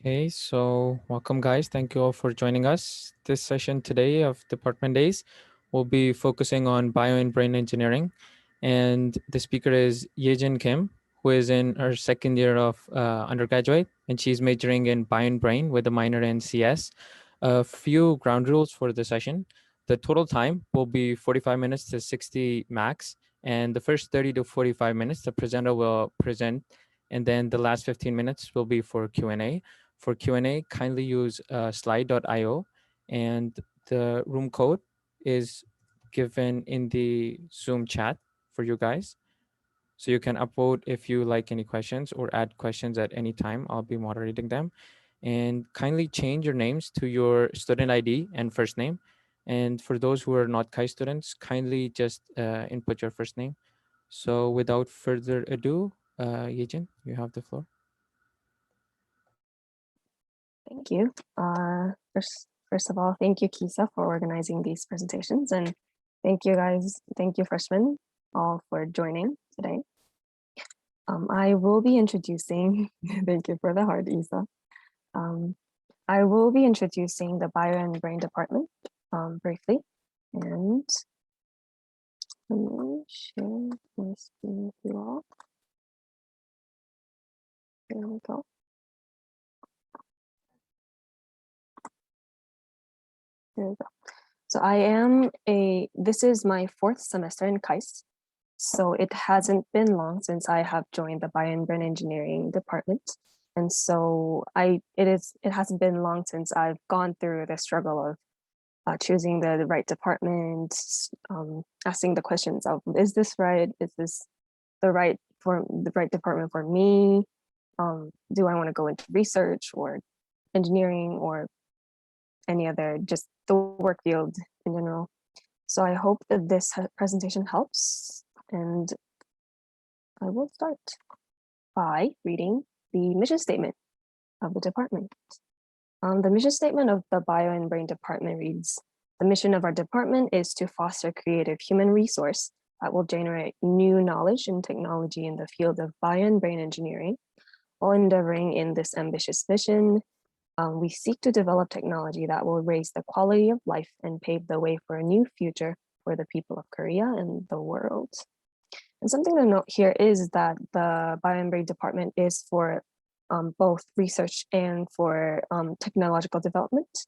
Okay, so welcome guys. Thank you all for joining us. This session today of Department Days will be focusing on bio and brain engineering. And the speaker is Yejin Kim, who is in her second year of undergraduate, and she's majoring in bio and brain with a minor in CS. A few ground rules for the session. The total time will be 45 minutes to 60 max. And the first 30 to 45 minutes, the presenter will present. And then the last 15 minutes will be for Q&A. For Q&A, kindly use slide.io, and the room code is given in the Zoom chat for you guys. So you can upvote if you like any questions or add questions at any time. I'll be moderating them. And kindly change your names to your student ID and first name. And for those who are not Kai students, kindly just input your first name. So without further ado, Yejin, you have the floor. Thank you. First of all, thank you, Kisa, for organizing these presentations. And thank you guys, thank you freshmen all for joining today. I will be introducing, thank you for the heart, Isa. I will be introducing the Bio and Brain Department briefly. And let me share my screen with you all. There we go. There we go. So this is my 4th semester in KAIS. So it hasn't been long since I have joined the Bioinventing Engineering department. And so it hasn't been long since I've gone through the struggle of choosing the right department, asking the questions of, is this right? Is this the right department for me? Do I want to go into research or engineering or any other, just the work field in general? So I hope that this presentation helps. And I will start by reading the mission statement of the department. The mission statement of the Bio and Brain Department reads, the mission of our department is to foster creative human resource that will generate new knowledge and technology in the field of bio and brain engineering. While endeavoring in this ambitious mission, we seek to develop technology that will raise the quality of life and pave the way for a new future for the people of Korea and the world. And something to note here is that the Bio and Brain Department is for both research and for technological development.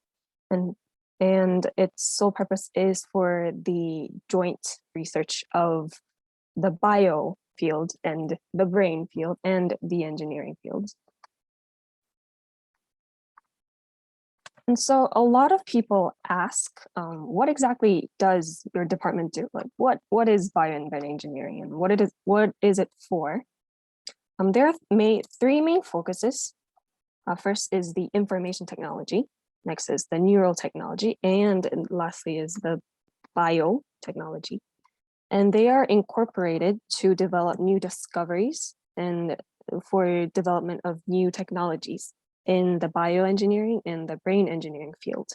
And its sole purpose is for the joint research of the bio field and the brain field and the engineering fields. And so a lot of people ask, what exactly does your department do? Like, what is Bioinventing Engineering and what is it for? There are 3 main focuses. First is the information technology. Next is the neural technology, and lastly is the biotechnology. And they are incorporated to develop new discoveries and for development of new technologies in the bioengineering and the brain engineering field.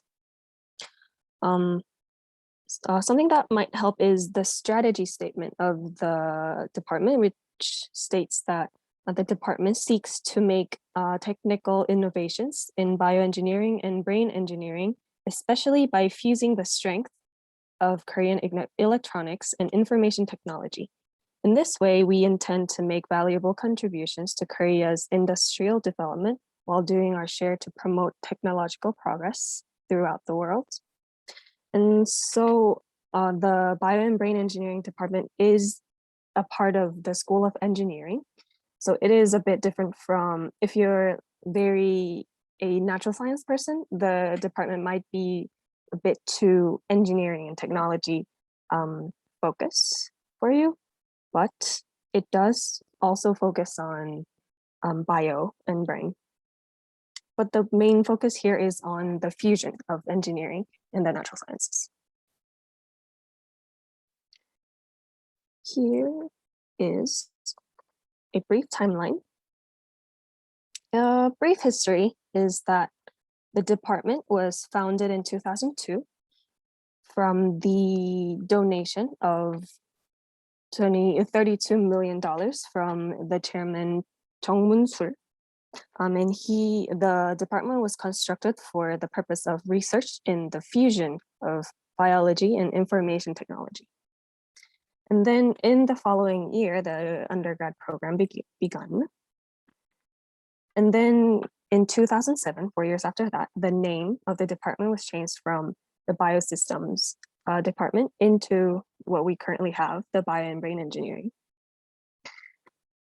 Something that might help is the strategy statement of the department, which states that the department seeks to make technical innovations in bioengineering and brain engineering, especially by fusing the strength of Korean electronics and information technology. In this way, we intend to make valuable contributions to Korea's industrial development while doing our share to promote technological progress throughout the world. And so the Bio and Brain Engineering Department is a part of the School of Engineering. So it is a bit different from, if you're a natural science person, the department might be a bit too engineering and technology focus for you, but it does also focus on bio and brain. But the main focus here is on the fusion of engineering and the natural sciences. Here is a brief timeline. A brief history is that the department was founded in 2002 from the donation of $32 million from the chairman Jung Moon-sul. And the department was constructed for the purpose of research in the fusion of biology and information technology. And then in the following year, the undergrad program begun. And then in 2007, 4 years after that, the name of the department was changed from the Biosystems department into what we currently have, the Bio and Brain Engineering.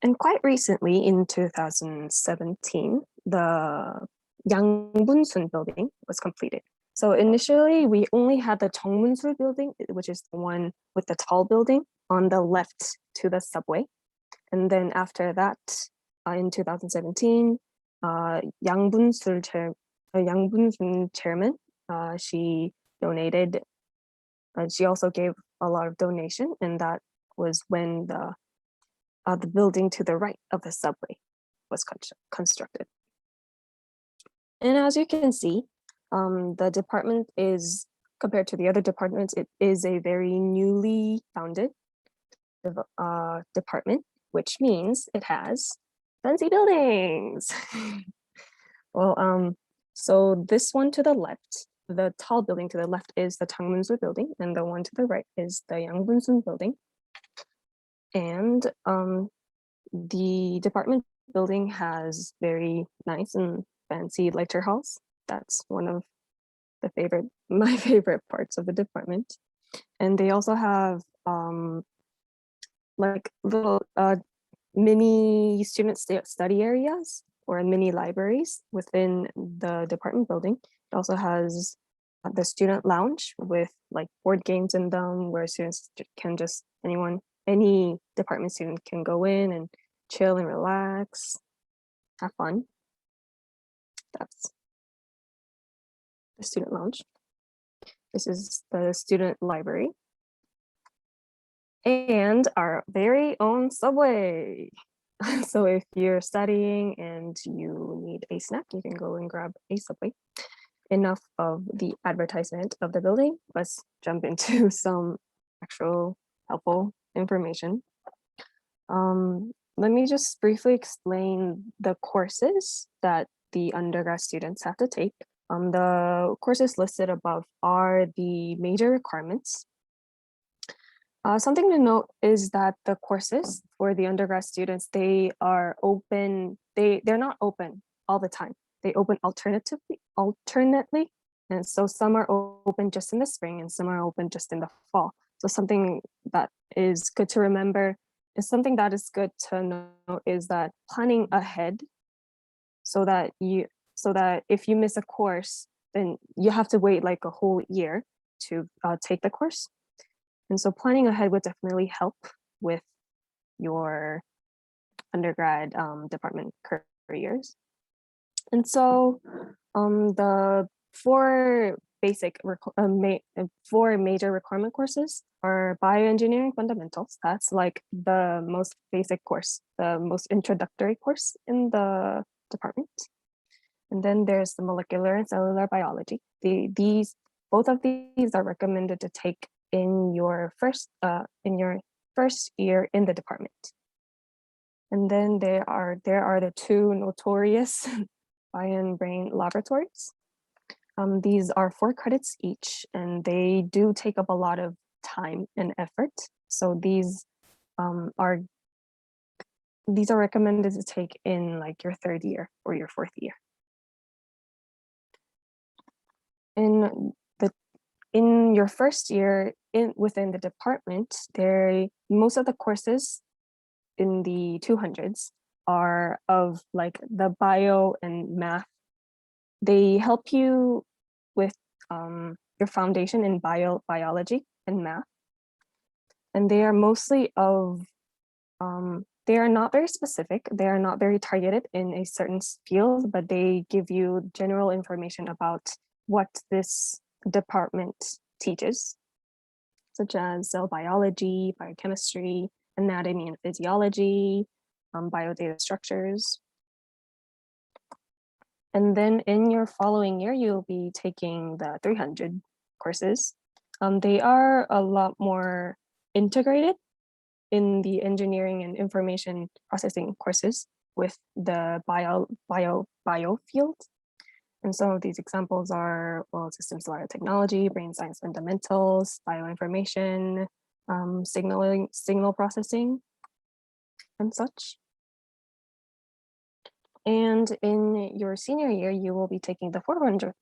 And quite recently, in 2017, the Yangbunsun building was completed. So initially, we only had the Cheongmunsul building, which is the one with the tall building on the left to the subway. And then after that, in 2017, Yangbunsun chairman, she donated, she also gave a lot of donation, and that was when the building to the right of the subway was constructed. And as you can see, the department is, compared to the other departments, it is a very newly founded department, which means it has fancy buildings. Well, so this one to the left, the tall building to the left is the Cheongmunsul building, and the one to the right is the Yangbunsun building. And the department building has very nice and fancy lecture halls. That's one of my favorite parts of the department. And they also have like little mini student study areas or mini libraries within the department building. It also has the student lounge with like board games in them where students can just, any department student can go in and chill and relax, have fun. That's the student lounge. This is the student library. And our very own subway. So if you're studying and you need a snack, you can go and grab a subway. Enough of the advertisement of the building. Let's jump into some actual helpful information. Let me just briefly explain the courses that the undergrad students have to take. The courses listed above are the major requirements. Something to note is that the courses for the undergrad students, they are open, they're not open all the time. They open alternately. And so some are open just in the spring and some are open just in the fall. So something that is good to remember is something that is good to know is that planning ahead so that if you miss a course, then you have to wait like a whole year to take the course. And so planning ahead would definitely help with your undergrad department careers. And so the four major requirement courses are bioengineering fundamentals. That's like the most basic course, the most introductory course in the department. And then there's the molecular and cellular biology. Both of these are recommended to take in your first year in the department. And then there are the two notorious bio and brain laboratories. These are 4 credits each, and they do take up a lot of time and effort. So these are recommended to take in like your 3rd year or your 4th year. In your first year within the department, most of the courses in the 200s are of like the bio and math. They help you with your foundation in biology and math. And they are mostly they are not very specific. They are not very targeted in a certain field, but they give you general information about what this department teaches, such as cell biology, biochemistry, anatomy and physiology, biodata structures. And then in your following year, you'll be taking the 300 courses. They are a lot more integrated in the engineering and information processing courses. with the bio field. And some of these examples are, well, systems biotechnology, brain science fundamentals, bioinformation, signal processing, and such. And in your senior year, you will be taking the 400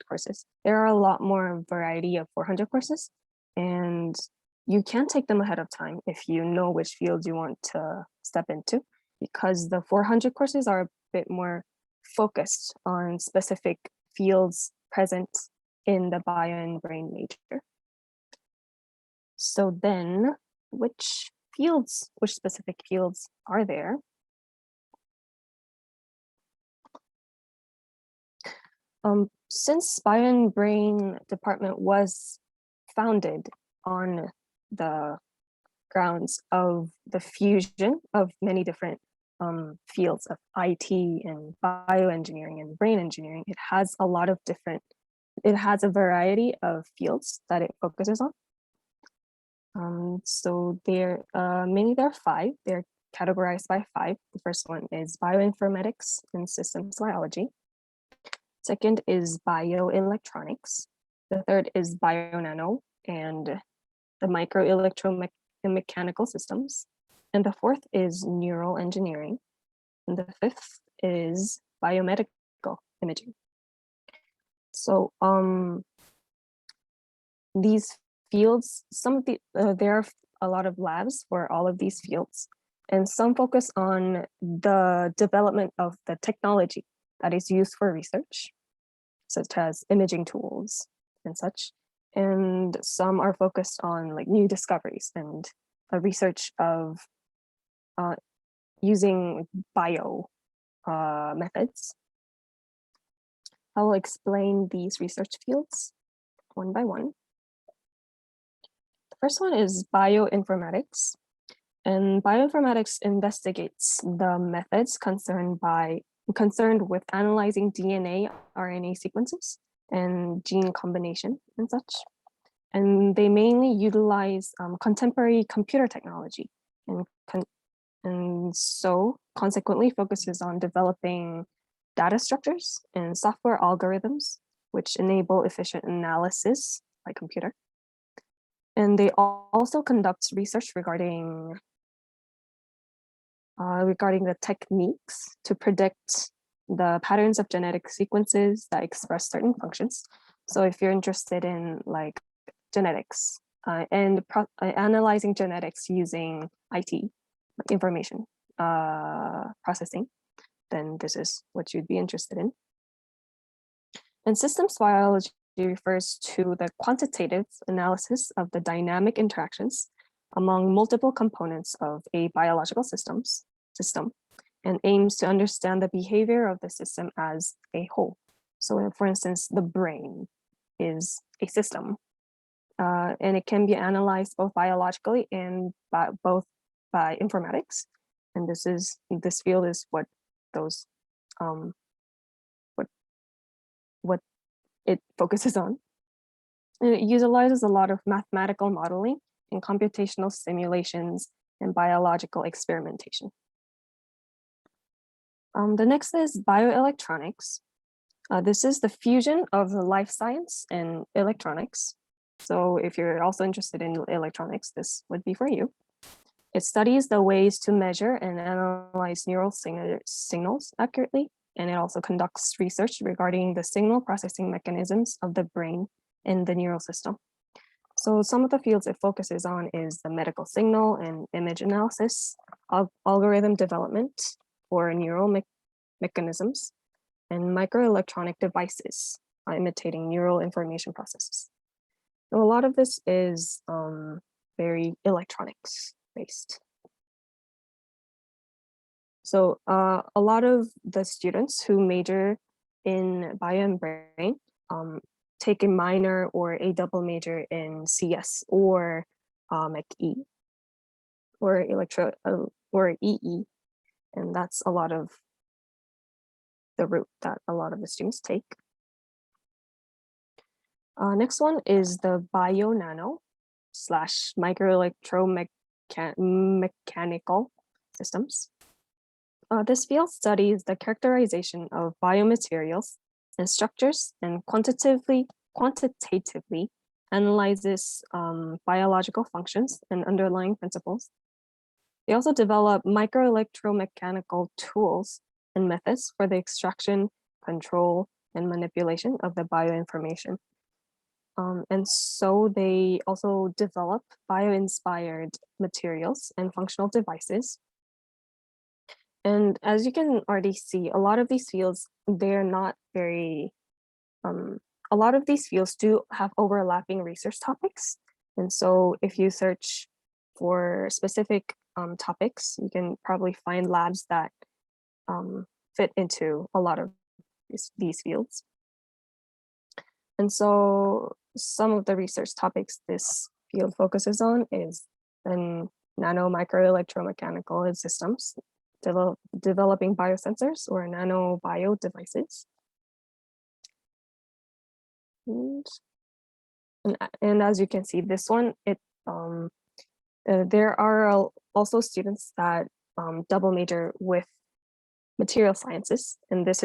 courses. There are a lot more variety of 400 courses, and you can take them ahead of time if you know which fields you want to step into, because the 400 courses are a bit more focused on specific fields present in the bio and brain major. So then, which specific fields are there? Since Bio and Brain department was founded on the grounds of the fusion of many different fields of IT and bioengineering and brain engineering, it has a variety of fields that it focuses on. So there are 5. They're categorized by 5. The first one is bioinformatics and systems biology. Second is bioelectronics. The third is bionano and the microelectromechanical systems. And the fourth is neural engineering. And the fifth is biomedical imaging. So these fields, there are a lot of labs for all of these fields, and some focus on the development of the technology that is used for research, such as imaging tools and such. And some are focused on like new discoveries and research of using bio methods. I will explain these research fields one by one. The first one is bioinformatics. And bioinformatics investigates the methods concerned with analyzing DNA, RNA sequences, and gene combination and such. And they mainly utilize contemporary computer technology, and so consequently focuses on developing data structures and software algorithms, which enable efficient analysis by computer. And they also conduct research regarding the techniques to predict the patterns of genetic sequences that express certain functions. So if you're interested in like genetics and analyzing genetics using IT, information processing, then this is what you'd be interested in. And systems biology refers to the quantitative analysis of the dynamic interactions among multiple components of a biological system and aims to understand the behavior of the system as a whole. So for instance, the brain is a system, and it can be analyzed both biologically and by informatics. And this field is what those what it focuses on. And it utilizes a lot of mathematical modeling and computational simulations and biological experimentation. The next is bioelectronics. This is the fusion of the life science and electronics. So if you're also interested in electronics, this would be for you. It studies the ways to measure and analyze neural signals accurately, and it also conducts research regarding the signal processing mechanisms of the brain and the neural system. So some of the fields it focuses on is the medical signal and image analysis, algorithm development for neural mechanisms, and microelectronic devices imitating neural information processes. So a lot of this is very electronics based. So a lot of the students who major in bio and brain take a minor or a double major in CS or E or or EE, and that's a lot of the route that a lot of the students take. Next one is the bionano / microelectromechanical systems. This field studies the characterization of biomaterials and structures and quantitatively analyzes biological functions and underlying principles. They also develop microelectromechanical tools and methods for the extraction, control, and manipulation of the bioinformation. And so they also develop bio-inspired materials and functional devices. And as you can already see, a lot of these fields, they're not very, a lot of these fields do have overlapping research topics. And so if you search for specific topics, you can probably find labs that fit into a lot of these fields. And so some of the research topics this field focuses on is nano microelectromechanical systems, developing biosensors or nano bio devices. And as you can see, this one, there are also students that double major with material sciences, and this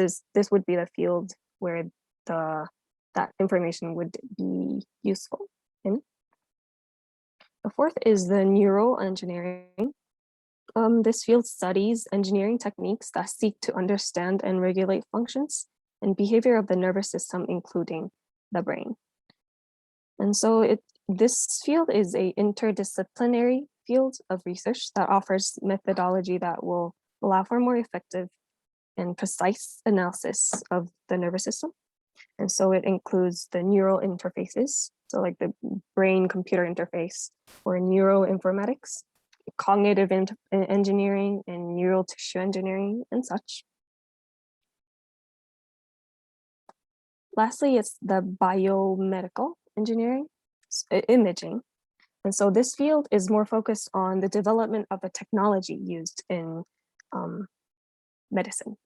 would be the field where that information would be useful in. The fourth is the neural engineering. This field studies engineering techniques that seek to understand and regulate functions and behavior of the nervous system, including the brain. And so this field is an interdisciplinary field of research that offers methodology that will allow for more effective and precise analysis of the nervous system. And so it includes the neural interfaces, so like the brain-computer interface, or neuroinformatics, cognitive engineering, and neural tissue engineering, and such. Lastly, it's the biomedical engineering, imaging. And so this field is more focused on the development of the technology used in medicine,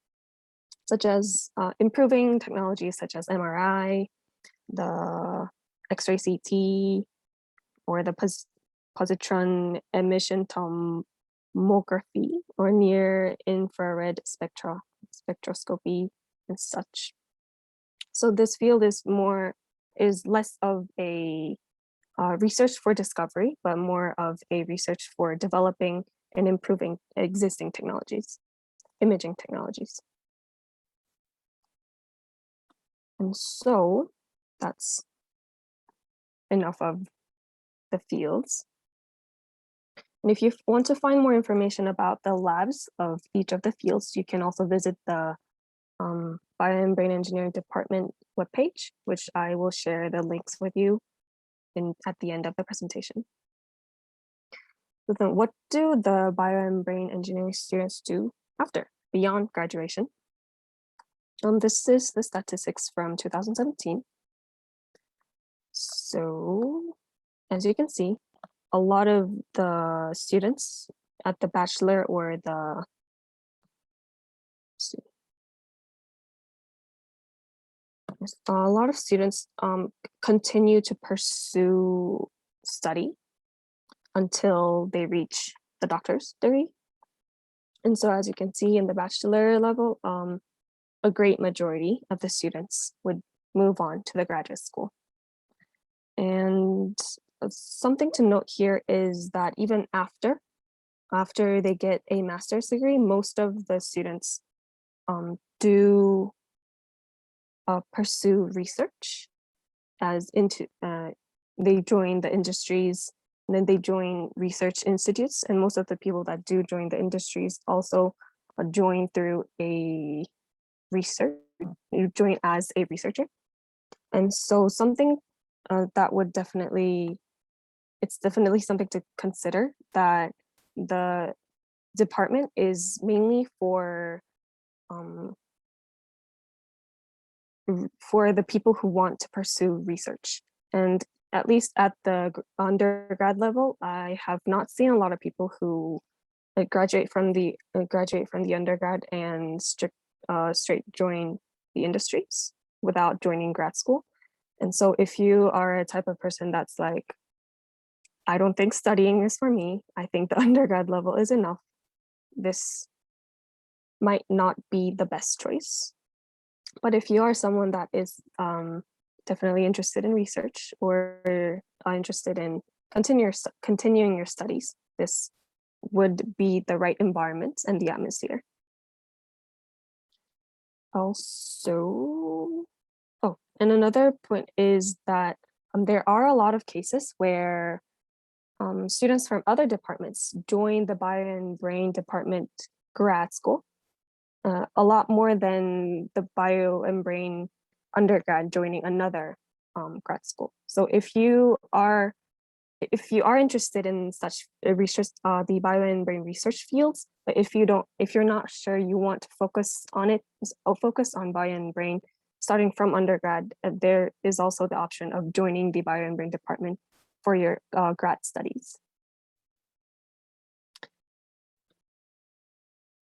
such as improving technologies such as MRI, the X-ray CT, or the positron emission tomography, or near infrared spectroscopy and such. So this field is less of a research for discovery, but more of a research for developing and improving existing technologies, imaging technologies. And so that's enough of the fields. And if you want to find more information about the labs of each of the fields, you can also visit the Bio and Brain Engineering Department webpage, which I will share the links with you at the end of the presentation. So then what do the Bio and Brain Engineering students do after, beyond graduation? This is the statistics from 2017. So as you can see, a lot of the students at the bachelor or the, a lot of students continue to pursue study until they reach the doctor's degree. And so as you can see in the bachelor level, a great majority of the students would move on to the graduate school. And something to note here is that even after they get a master's degree, most of the students do pursue research as into, they join the industries, and then they join research institutes. And most of the people that do join the industries also join through a research, you join as a researcher. And so something that would definitely, it's definitely something to consider, that the department is mainly for the people who want to pursue research. And at least at the undergrad level, I have not seen a lot of people who graduate from the undergrad and straight join the industries without joining grad school. And so if you are a type of person that's like, I don't think studying is for me, I think the undergrad level is enough, this might not be the best choice. But if you are someone that is definitely interested in research or interested in continuing your studies, this would be the right environment and the atmosphere. Also, oh, and another point is that there are a lot of cases where students from other departments join the bio and brain department grad school, a lot more than the bio and brain undergrad joining another grad school. So if you are interested in such research, the bio and brain research fields, but if you're not sure you want to focus on it, focus on bio and brain starting from undergrad, there is also the option of joining the bio and brain department for your grad studies.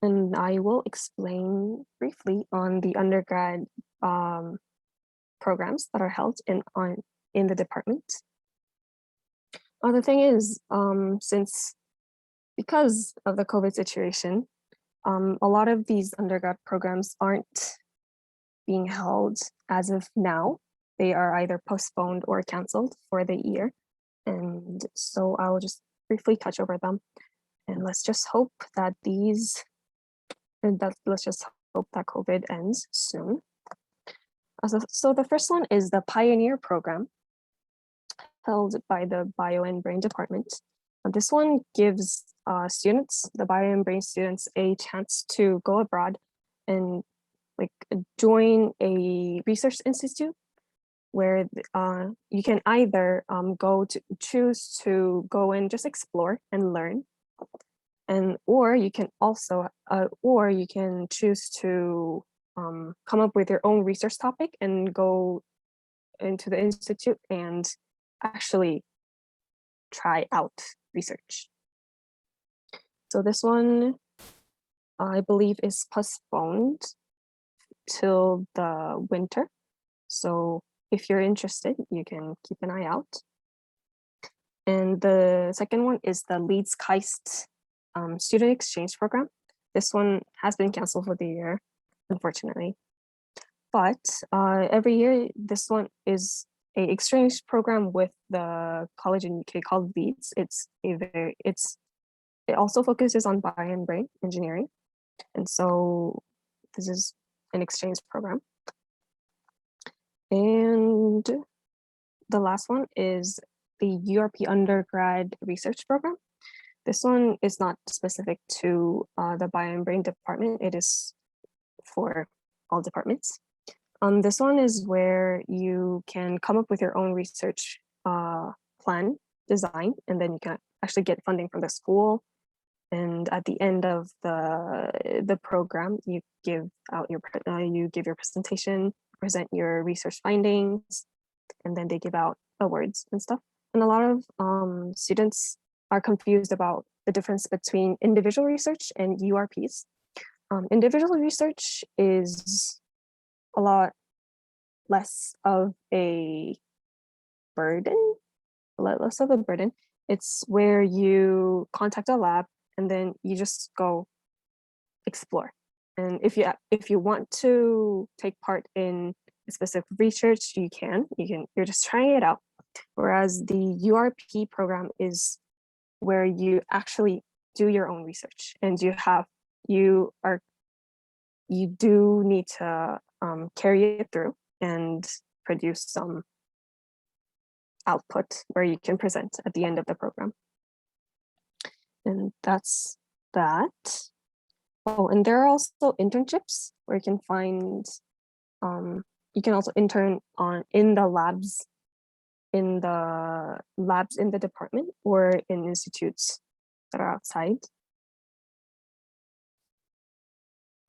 And I will explain briefly on the undergrad programs that are held in the department. The thing is, because of the COVID situation, a lot of these undergrad programs aren't being held as of now. They are either postponed or canceled for the year. And so I'll just briefly touch over them. And let's just hope that let's just hope that COVID ends soon. So the first one is the Pioneer Program, held by the Bio and Brain Department. This one gives students, the Bio and Brain students, a chance to go abroad and join a research institute where you can either choose to go and just explore and learn, or you can choose to come up with your own research topic and go into the institute and actually try out research. So this one, I believe, is postponed till the winter. So if you're interested, you can keep an eye out. And the second one is the Leeds KAIST student exchange program. This one has been canceled for the year, unfortunately. But every year, this one is an exchange program with the college in UK called Leeds. It also focuses on bio and brain engineering, and so this is an exchange program. And the last one is the URP undergrad research program. This one is not specific to the bio and brain department. It is for all departments. This one is where you can come up with your own research plan design, and then you can actually get funding from the school. And at the end of the program, you give your presentation, present your research findings, and then they give out awards and stuff. And a lot of students are confused about the difference between individual research and URPs. Individual research is a lot less of a burden, It's where you contact a lab and then you just go explore. And if you want to take part in specific research, you're just trying it out. Whereas the URP program is where you actually do your own research, and you do need to carry it through and produce some output where you can present at the end of the program. And that's that. Oh, and there are also internships where you can find, you can also intern in the labs in the department or in institutes that are outside.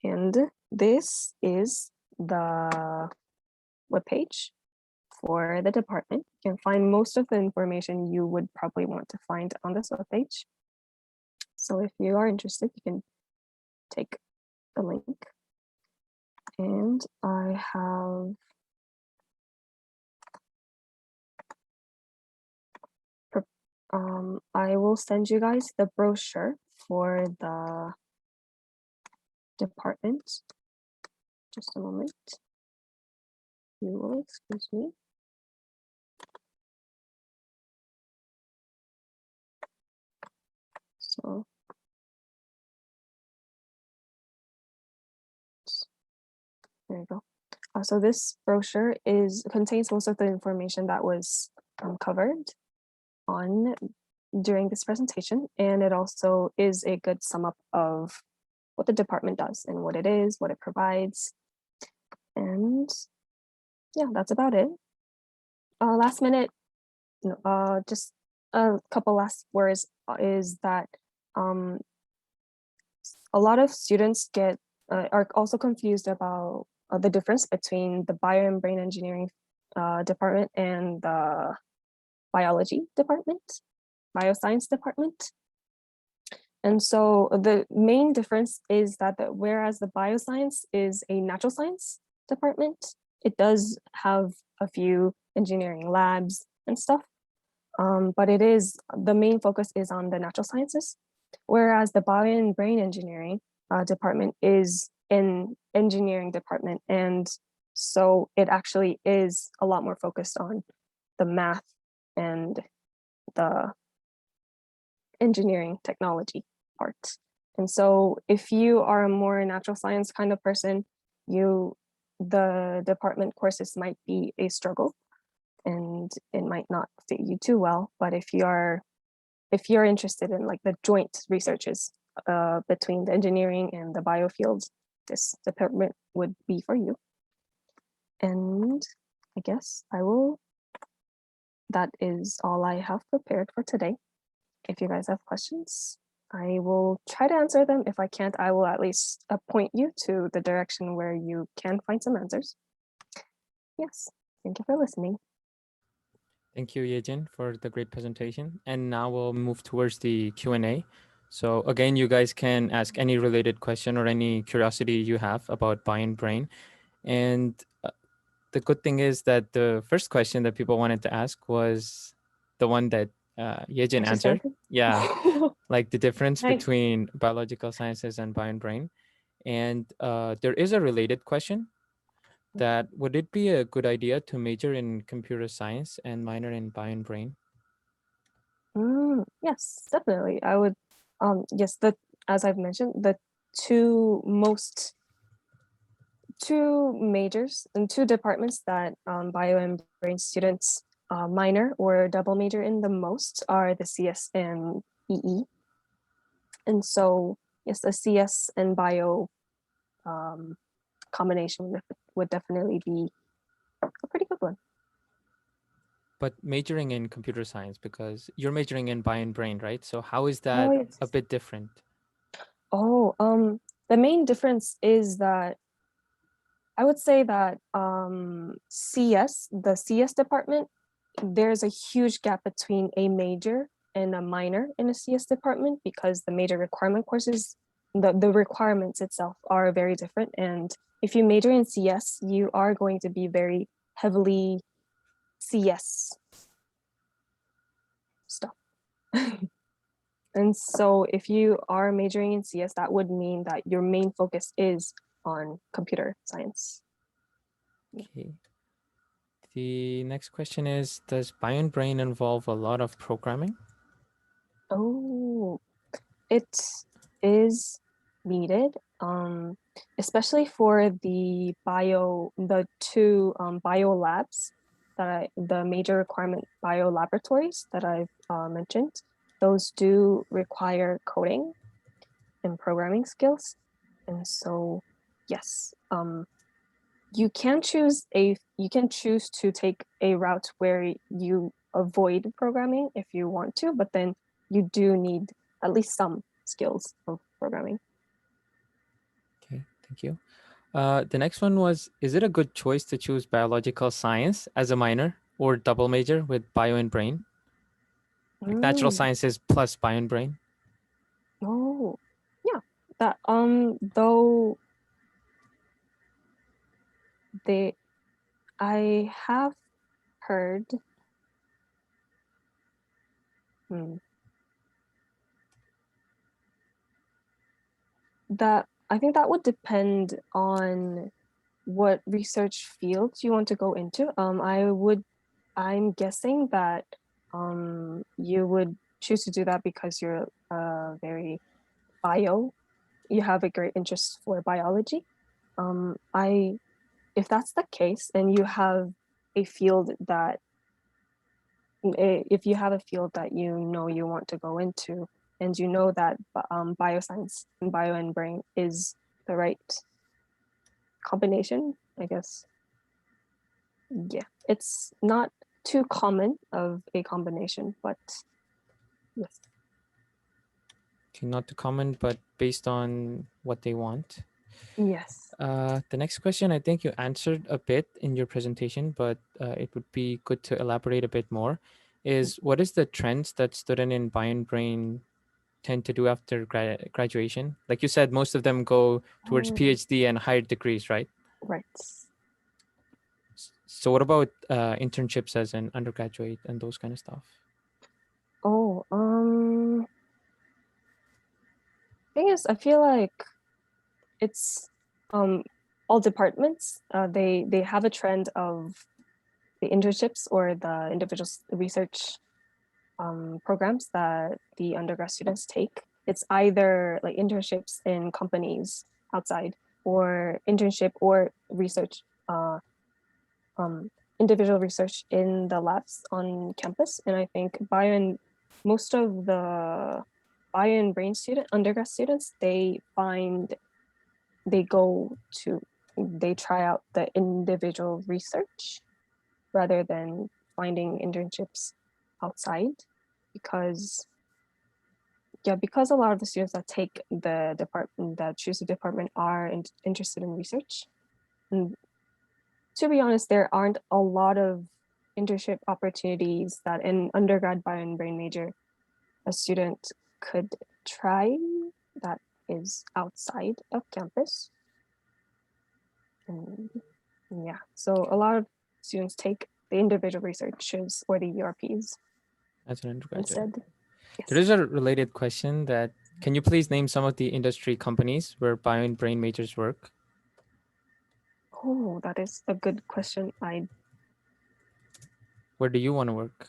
And this is the webpage for the department. You can find most of the information you would probably want to find on this webpage. So if you are interested, you can take the link. And I will send you guys the brochure for the department. Just a moment. You will excuse me. So there you go. So this brochure contains most of the information that was covered on during this presentation, and it also is a good sum up of what the department does and what it is, what it provides, and yeah, that's about it. Last minute, just a couple last words is that a lot of students are also confused about the difference between the bio and brain engineering department and the biology department, bioscience department. And so the main difference is that whereas the bioscience is a natural science department, it does have a few engineering labs and stuff, but the main focus is on the natural sciences, whereas the bio and brain engineering department is an engineering department. And so it actually is a lot more focused on the math and the engineering technology part. And so if you are a more natural science kind of person, the department courses might be a struggle and it might not fit you too well. But if you're interested in like the joint researches between the engineering and the biofields, this department would be for you. And I guess that is all I have prepared for today. If you guys have questions, I will try to answer them. If I can't, I will at least point you to the direction where you can find some answers. Yes, thank you for listening. Thank you, Yejin, for the great presentation. And now we'll move towards the Q&A. So again, you guys can ask any related question or any curiosity you have about Bio and Brain. And the good thing is that the first question that people wanted to ask was the one that Yejin answered. Yeah, like the difference between biological sciences and Bio and Brain. And there is a related question that would it be a good idea to major in computer science and minor in bio and brain? Yes, definitely. I would. Yes, as I've mentioned, the two majors and two departments that bio and brain students minor or double major in the most are the CS and EE. And so yes, the CS and bio combination would definitely be a pretty good one. But majoring in computer science, because you're majoring in bio and brain, right? So how is that yes. a bit different? The main difference is that I would say that the CS department, there's a huge gap between a major and a minor in a CS department because the major requirement courses, the requirements itself are very different. And if you major in CS, you are going to be very heavily CS stuff. And so if you are majoring in CS, that would mean that your main focus is on computer science. Okay. The next question is, does bio and brain involve a lot of programming? Oh, it is needed, especially for the two bio labs the major requirement bio laboratories that I've mentioned. Those do require coding and programming skills. And so, yes, you can choose to take a route where you avoid programming if you want to, but then you do need at least some skills of programming. Okay, thank you. The next one was, is it a good choice to choose biological science as a minor or double major with bio and brain? Like natural sciences plus bio and brain? Oh, yeah. That though I have heard that I think that would depend on what research fields you want to go into. I'm guessing that you would choose to do that because you're very bio, you have a great interest for biology. I If that's the case, and you have a field that if you have a field that you know you want to go into, and you know that bioscience and bio and brain is the right combination, I guess. Yeah, it's not too common of a combination, but yes. Okay, not too common, but based on what they want. Yes. The next question, I think you answered a bit in your presentation, but it would be good to elaborate a bit more. Is what is the trends that student in bio and brain tend to do after graduation? Like you said, most of them go towards Oh, PhD and higher degrees, right? right. So what about internships as an undergraduate and those kind of stuff? Oh, thing is, I feel like it's um all departments. They have a trend of the internships or the individual research programs that the undergrad students take. It's either like internships in companies outside, or internship or research, um, individual research in the labs on campus. And I think most of the bio and brain undergrad students, they go to they try out the individual research rather than finding internships outside, because because a lot of the students that take the department that choose the department are interested in research. And to be honest, there aren't a lot of internship opportunities that an undergrad bio and brain major a student could try that is outside of campus. And yeah, so a lot of students take the individual researches or the URPs As an undergraduate. instead. There Yes. is a related question that can you please name some of the industry companies where bio and brain majors work? Oh, that is a good question. Where do you want to work?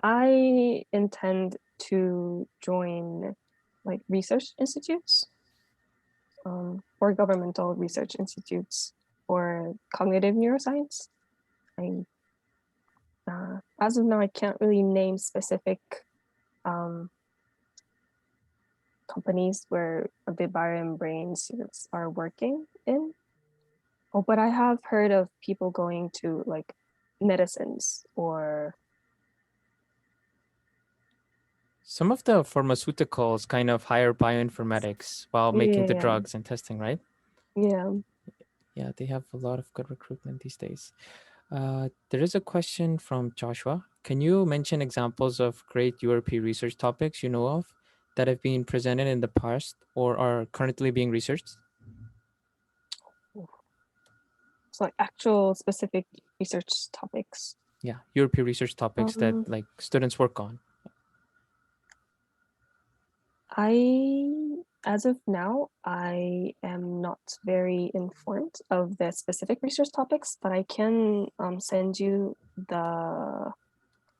I intend to join like research institutes, or governmental research institutes for cognitive neuroscience. I As of now, I can't really name specific um, companies where the bio and brain students are working in. Oh, but I have heard of people going to like medicines or Some of the pharmaceuticals kind of hire bioinformatics while making the yeah, drugs and testing, right? yeah. Yeah, they have a lot of good recruitment these days. There is a question from Joshua. Can you mention examples of great URP research topics you know of that have been presented in the past or are currently being researched? So like actual specific research topics. Yeah, URP research topics that Um, like students work on. I as of now, I am not very informed of the specific research topics, but I can send you the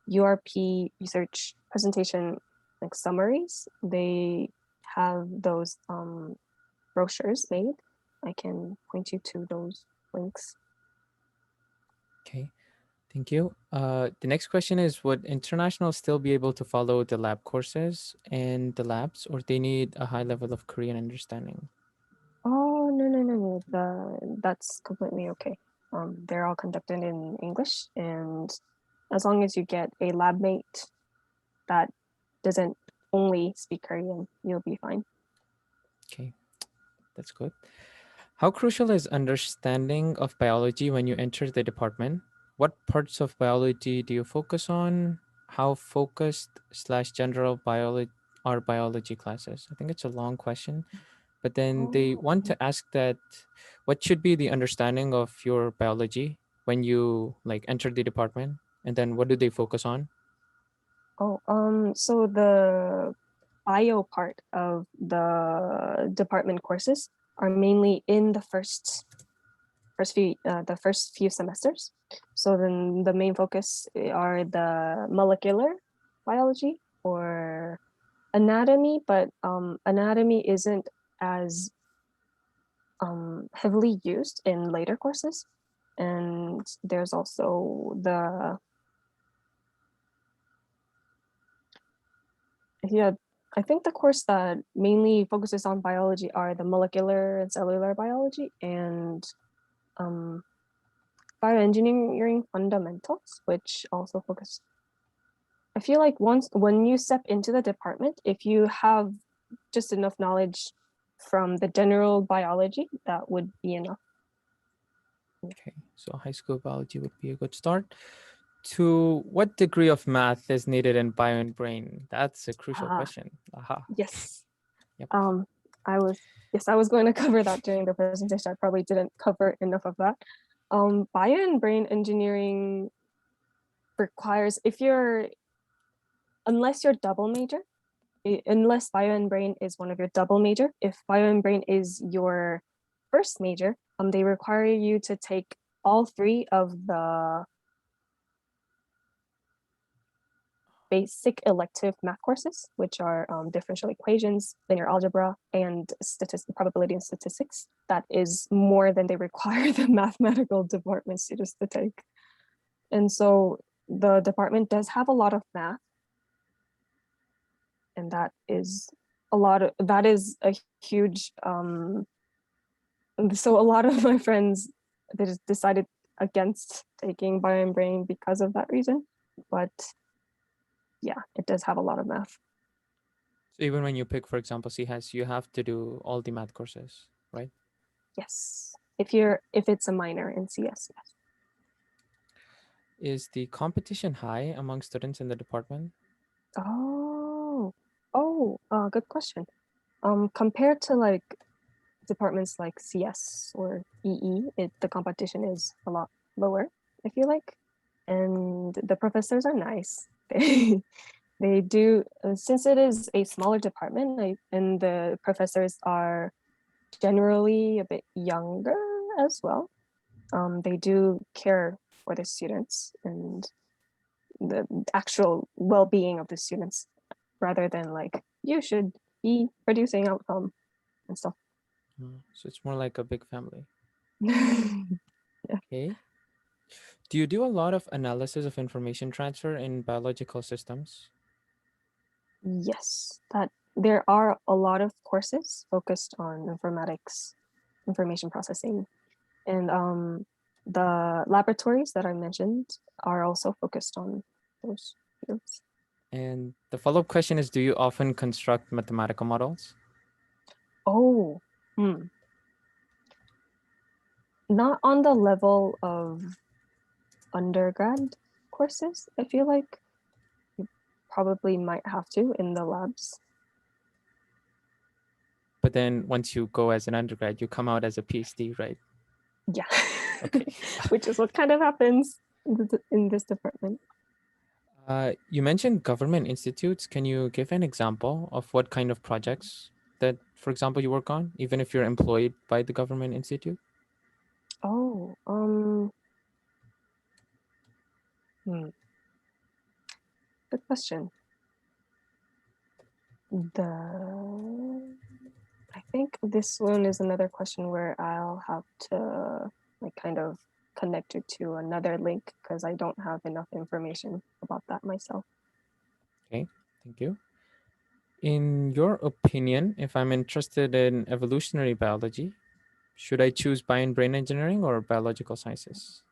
URP research presentation like summaries. They have those brochures made. I can point you to those links. Okay, thank you. The next question is would internationals still be able to follow the lab courses and the labs, or they need a high level of Korean understanding? Oh, no. That's completely okay. They're all conducted in English, and as long as you get a lab mate that doesn't only speak Korean, you'll be fine. Okay, that's good. How crucial is understanding of biology when you enter the department? What parts of biology do you focus on? How focused slash general biology are biology classes? I think it's a long question, but then they Oh, want to ask that what should be the understanding of your biology when you like enter the department, and then what do they focus on? so the bio part of the department courses are mainly in the first few semesters. So then the main focus are the molecular biology or anatomy, but anatomy isn't as heavily used in later courses. And there's also I think the course that mainly focuses on biology are the molecular and cellular biology and bioengineering fundamentals, which also focus. I feel like when you step into the department, if you have just enough knowledge from the general biology, that would be enough. Okay, so high school biology would be a good start. To what degree of math is needed in bio and brain? That's a crucial question. Aha. Yes. Yep. I was going to cover that during the presentation. I probably didn't cover enough of that. Bio and brain engineering requires, unless you're double major, unless bio and brain is one of your double major, if bio and brain is your first major, they require you to take all three of the basic elective math courses, which are differential equations, linear algebra, and probability and statistics. That is more than they require the mathematical department students to take. And so the department does have a lot of math, and that is a huge so a lot of my friends, they just decided against taking bio and brain because of that reason. But yeah, it does have a lot of math. So even when you pick, for example, CHAS, you have to do all the math courses, right? Yes, if it's a minor in CS, yes. Is the competition high among students in the department? Oh, good question. Compared to like departments like CS or EE, the competition is a lot lower, I feel like. And the professors are nice. They do, since it is a smaller department, and the professors are generally a bit younger as well. They do care for the students and the actual well-being of the students rather than like you should be producing outcome and stuff. So it's more like a big family. Yeah. Okay. Do you do a lot of analysis of information transfer in biological systems? Yes, that there are a lot of courses focused on informatics, information processing, and the laboratories that I mentioned are also focused on those fields. And the follow-up question is, do you often construct mathematical models? Oh, not on the level of undergrad courses. I feel like you probably might have to in the labs. But then once you go as an undergrad, you come out as a PhD, right? Yeah. Okay. Which is what kind of happens in this department. You mentioned government institutes. Can you give an example of what kind of projects that, for example, you work on, even if you're employed by the government institute? Oh, hmm, good question. I think this one is another question where I'll have to like kind of connect it to another link because I don't have enough information about that myself. Okay, thank you. In your opinion, if I'm interested in evolutionary biology, should I choose bio and brain engineering or biological sciences?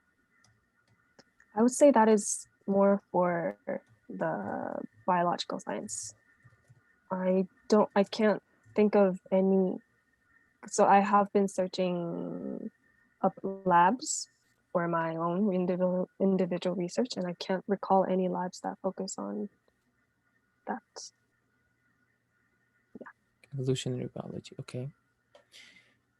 I would say that is more for the biological science. I can't think of any. So I have been searching up labs for my own individual research, and I can't recall any labs that focus on that. Evolutionary biology, okay.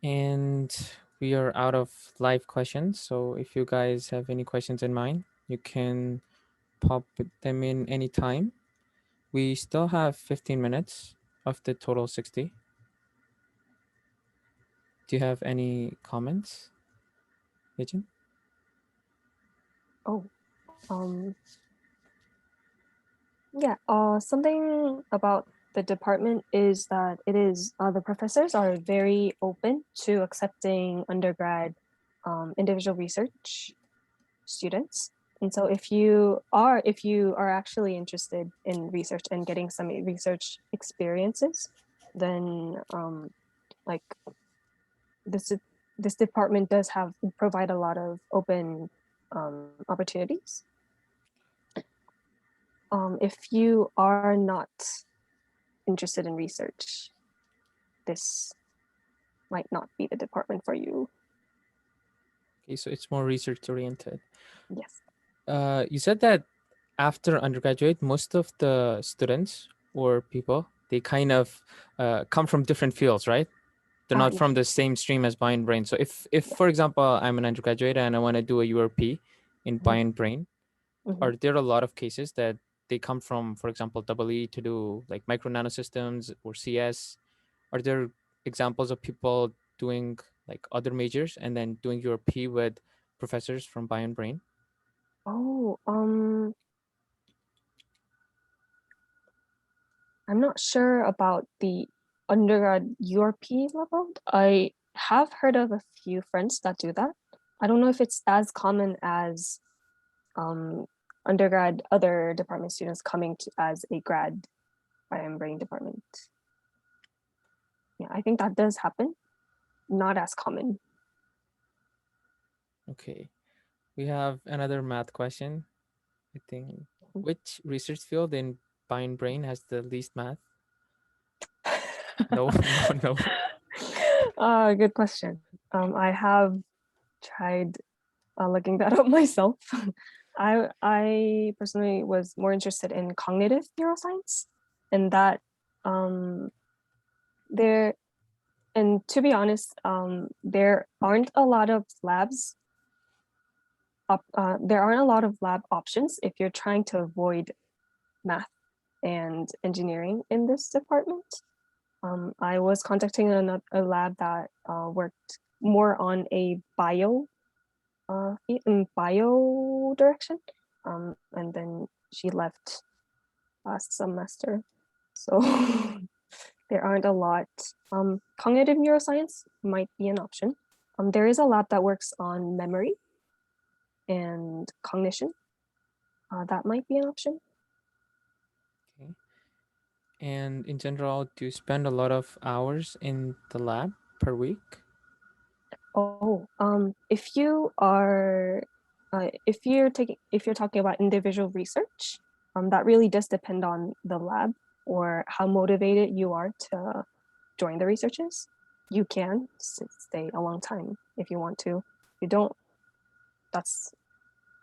And we are out of live questions. So if you guys have any questions in mind, you can pop them in anytime. We still have 15 minutes. of the total 60. Do you have any comments, Yejin? Oh, um, yeah. Something about the department is that it is the professors are very open to accepting undergrad individual research students. And so if you are actually interested in research and getting some research experiences, then like this this department does have provide a lot of open opportunities. If you are not interested in research, this might not be the department for you. Okay, so it's more research oriented. Yes. You said that after undergraduate, most of the students or people, they kind of come from different fields, right? They're not Yeah. from the same stream as Bio and Brain. So if Yeah. for example, I'm an undergraduate and I want to do a URP in Mhm. Bio and Brain, Mhm. are there a lot of cases that they come from, for example, EE to do like micro nanosystems or CS? Are there examples of people doing like other majors and then doing URP with professors from Bio and Brain? Oh, I'm not sure about the undergrad URP level. I have heard of a few friends that do that. I don't know if it's as common as um, undergrad other department students coming to as a grad brain department. Yeah, I think that does happen. Not as common. Okay. We have another math question. I think which research field in Bio and Brain has the least math? No, no, no. Good question. I have tried looking that up myself. I personally was more interested in cognitive neuroscience, and that um, there and to be honest, there aren't a lot of labs. There aren't a lot of lab options if you're trying to avoid math and engineering in this department. I was contacting a lab that worked more on a bio direction, and then she left last semester. So there aren't a lot. Cognitive neuroscience might be an option. There is a lab that works on memory and cognition. That might be an option. Okay. And in general, do you spend a lot of hours in the lab per week? Oh, if you're talking about individual research, that really does depend on the lab or how motivated you are to join the researches. You can stay a long time if you want to. If you don't, that's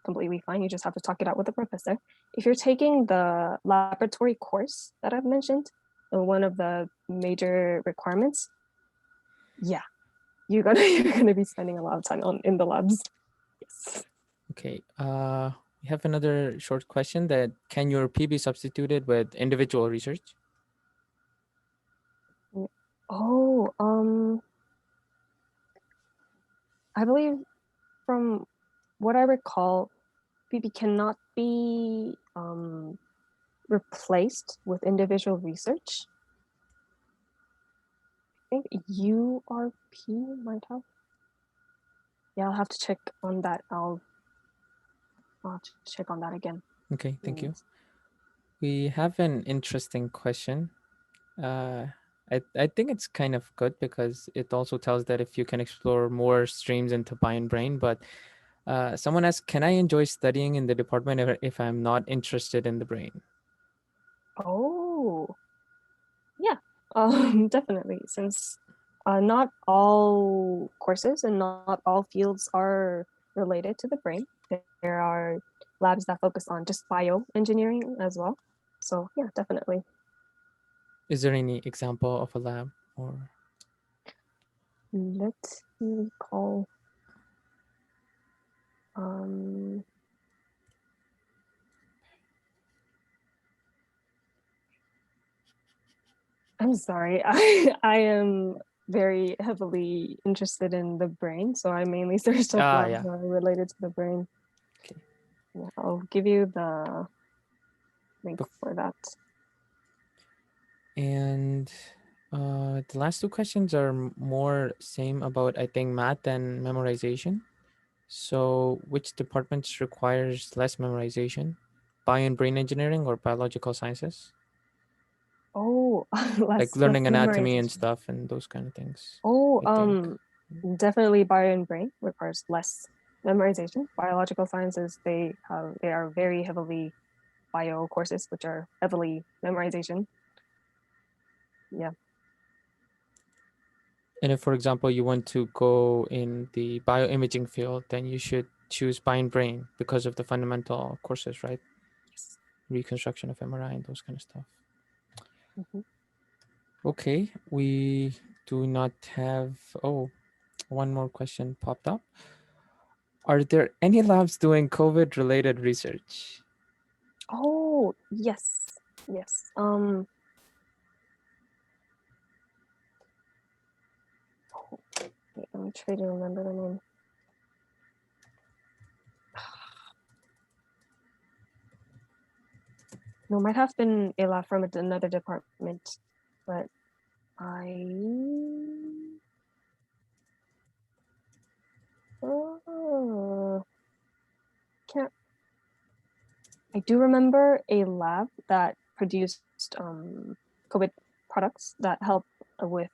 completely fine. You just have to talk it out with the professor. If you're taking the laboratory course that I've mentioned, one of the major requirements, yeah, you're gonna be spending a lot of time in the labs. Yes. Okay. We have another short question that can your P be substituted with individual research? Oh, I believe from what I recall, PB cannot be replaced with individual research. I think URP might have. Yeah, I'll have to check on that. I'll check on that again. Okay, thank you. Mm. We have an interesting question. Uh, I think it's kind of good because it also tells that if you can explore more streams into Bio and Brain, but someone asks, can I enjoy studying in the department if I'm not interested in the brain? Oh, yeah, definitely. Since not all courses and not all fields are related to the brain, there are labs that focus on just bioengineering as well. So yeah, definitely. Is there any example of a lab or Let me call. Um, I'm sorry. I am very heavily interested in the brain, so I mainly searched up labs Yeah. that are related to the brain. Okay. Yeah, I'll give you the link Bef- for that. And the last two questions are more same about, I think, math and memorization. So, which departments requires less memorization? Bio and brain engineering or biological sciences? Oh, Like less learning anatomy and memorization. stuff and those kind of things, Oh, I think. definitely bio and brain requires less memorization. Biological sciences, they are very heavily bio courses, which are heavily memorization. Yeah. And if, for example, you want to go in the bioimaging field, then you should choose bio and brain because of the fundamental courses, right? Yes. Reconstruction of MRI and those kind of stuff. Mhm. Okay, we do not have. Oh, one more question popped up. Are there any labs doing COVID related research? Oh, yes. Yes. Wait, let me try to remember the name. No, might have been a lab from another department, but I can't. I do remember a lab that produced COVID products that help with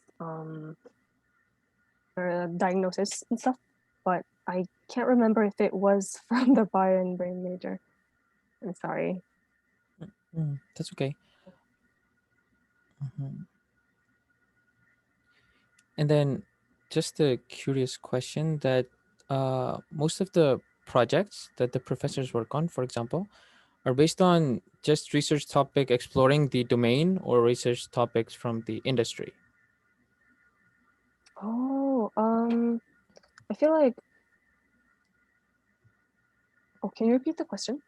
diagnosis and stuff, but I can't remember if it was from the bio and brain major. I'm sorry. That's okay. Mhm. And then just a curious question that most of the projects that the professors work on, for example, are based on just research topic exploring the domain or research topics from the industry. Oh, I feel like. Oh, can you repeat the question?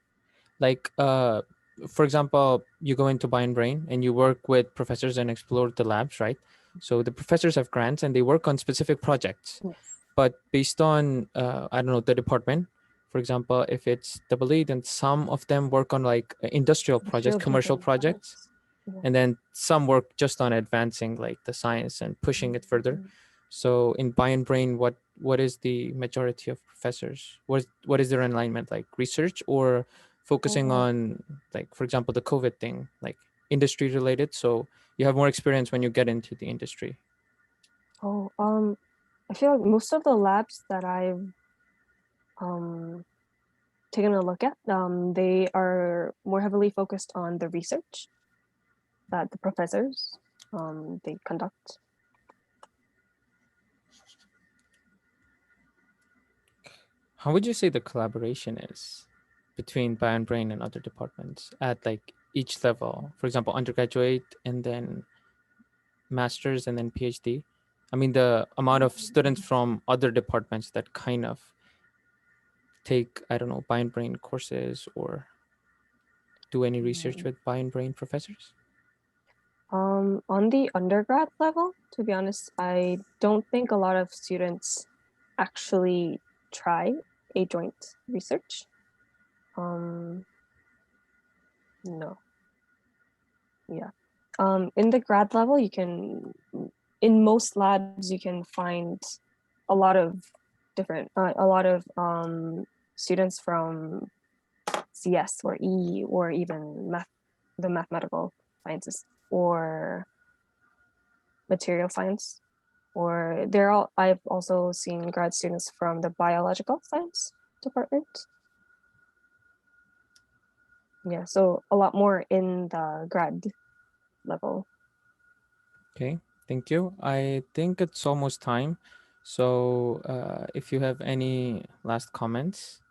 Like, for example, you go into Bio and Brain and you work with professors and explore the labs, right? So the professors have grants and they work on specific projects, Yes. but based on I don't know, the department. For example, if it's double E, then some of them work on like industrial projects, Industrial commercial design projects, products. Yeah. and then some work just on advancing like the science and pushing it further. Mhm. So in Bio and Brain, what is the majority of professors? What is their alignment, like research or focusing Oh, on, like, for example, the COVID thing, like industry related? So you have more experience when you get into the industry. oh, I feel like most of the labs that I've um taken a look at, they are more heavily focused on the research that the professors they conduct. How would you say the collaboration is between Bio and Brain and other departments at like each level? For example, undergraduate and then master's and then PhD. I mean, the amount of students from other departments that kind of take, I don't know, Bio and Brain courses or do any research Mm. with Bio and Brain professors. On the undergrad level, to be honest, I don't think a lot of students actually try a joint research. Um, no, yeah. In the grad level, in most labs, you can find a lot of a lot of students from CS or E or even the mathematical sciences or material science. Or I've also seen grad students from the biological science department. Yeah, so a lot more in the grad level. Okay, thank you. I think it's almost time. So if you have any last comments,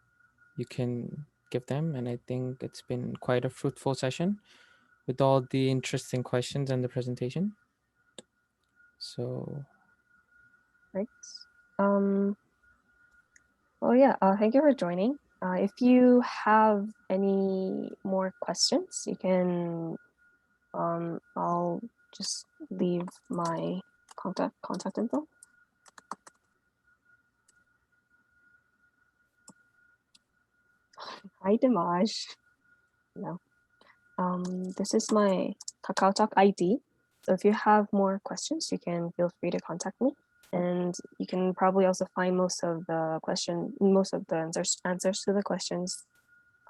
you can give them. And I think it's been quite a fruitful session with all the interesting questions and the presentation. So, Right. Um, well, yeah, thank you for joining. If you have any more questions, you can, I'll just leave my contact info. Hi, Dimaj. No. This is my KakaoTalk ID. So if you have more questions, you can feel free to contact me. And you can probably also find most of the answers to the questions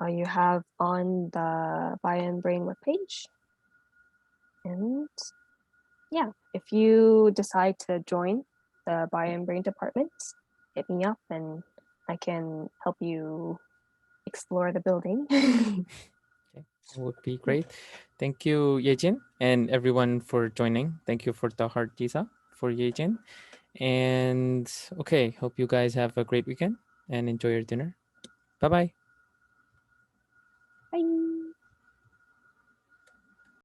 you have on the Bio and Brain webpage. And yeah, if you decide to join the Bio and Brain department, hit me up and I can help you explore the building. Okay, that would be great. Thank you, Yejin, and everyone for joining. Thank you for the heart, Tisa, for Yejin. And okay, hope you guys have a great weekend and enjoy your dinner. Bye bye. Bye.